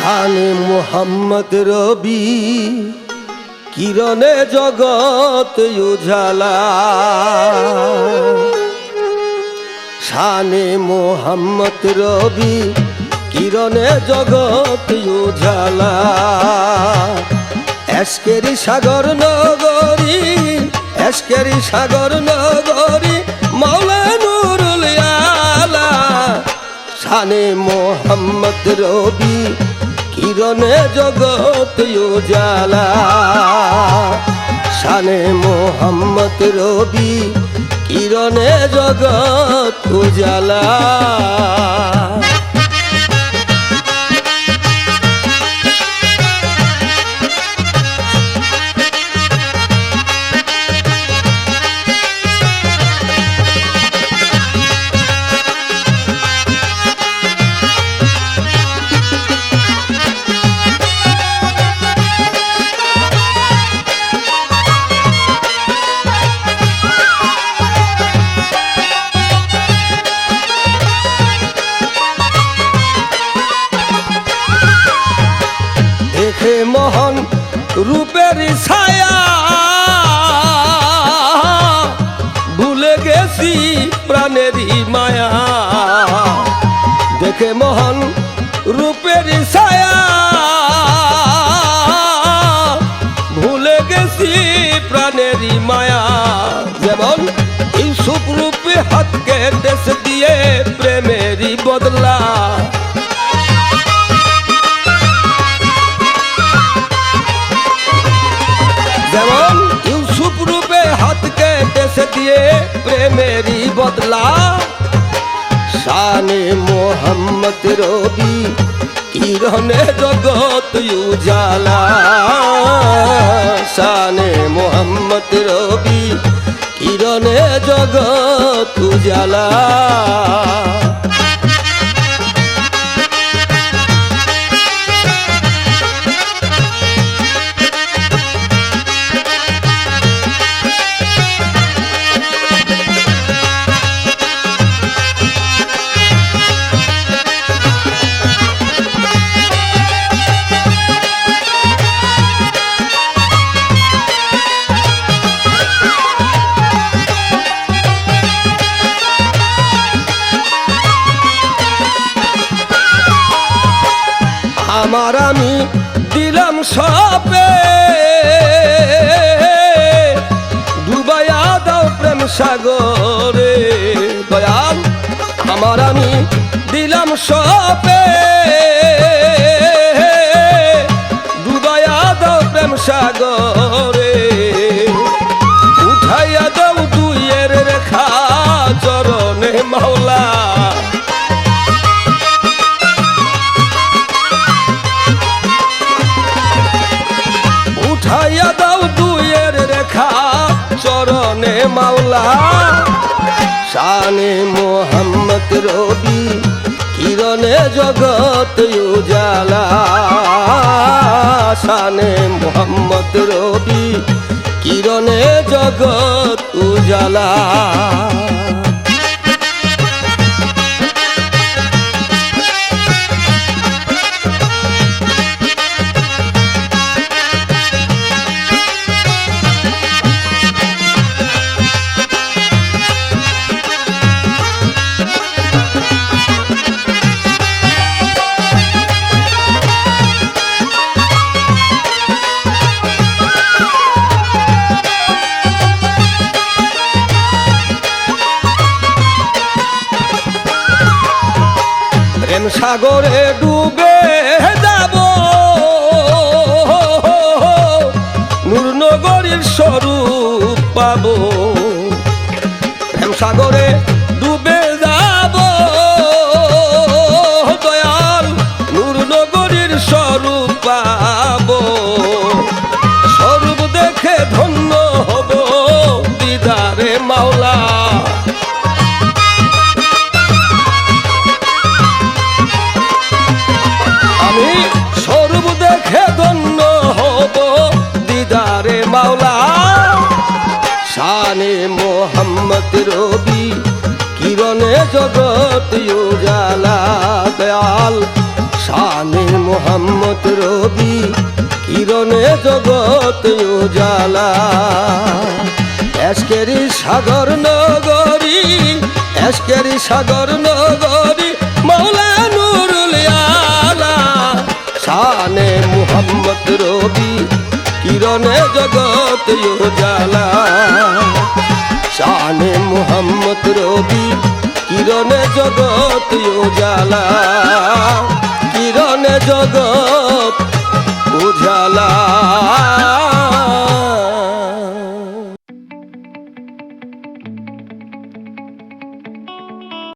শানে মোহাম্মদ রবি কিরণে জগৎ উজালা। শানে মোহাম্মদ রবি কিরণে জগৎ উজালা। এশকেরি সাগর নগরী, এশকেরি সাগর নগরী মাওলা নুরুল আলা। শানে মোহাম্মদ রবি কিরণে জগৎ উজালা। শানে মোহাম্মদ রবি কিরণে জগৎ উজালা। মোহন রূপের ছায়া ভুলে গেছি প্রাণেরই মায়া। দেখে মোহন রূপের ছায়া ভুলে গেছি প্রাণেরই মায়া। যেমন ইউসুফ রূপে হাতকে দেশ দিয়ে প্রেমেরই বদলা। যেমন ইউসুফ রূপে হাতকে দেশ দিয়ে প্রেমেরই বদলা। শানে মোহাম্মদ রবি কিরণে জগৎ উজালা। শানে মোহাম্মদ রবি কিরণে জগৎ উজালা। আমার আমি দিলাম সপে ডুবাইয়া দাও প্রেম সাগরে। দয়াল আমার আমি দিলাম সপে ডুবাইয়া দাও প্রেম সাগরে। উঠাইয়া দাও দুইয়ের রেখা চরণে মাওলা। উঠাইয়া দাও দুইয়ের রেখা চরণে মাওলা। শানে মোহাম্মদ রবি কিরণে জগৎ উজালা। শানে মোহাম্মদ রবি কিরণে জগৎ উজালা। প্রেম সাগরে ডুবে যাব নূরনগরীর স্বরূপ পাব। প্রেম সাগরে ডুবে যাব দয়াল নূরনগরীর স্বরূপ পাব। স্বরূপ দেখে ধন্য হব দিদারে মাওলা। আমি স্বরূপ দেখে ধন্য হব দিদারে মাওলা। শানে মোহাম্মদ রবি কিরণে জগৎ উজালা। দয়াল শানে মোহাম্মদ রবি কিরণে জগৎ উজালা এসকেরি সাগর নগরী এসকেরি সাগর নগরী মাওলা নুরুল আলা শানে মোহাম্মদ রবি কিরণে জগৎ উজালা শানে মোহাম্মদ রবি কিরণে জগৎ উজালা কিরণে জগৎ উজালা।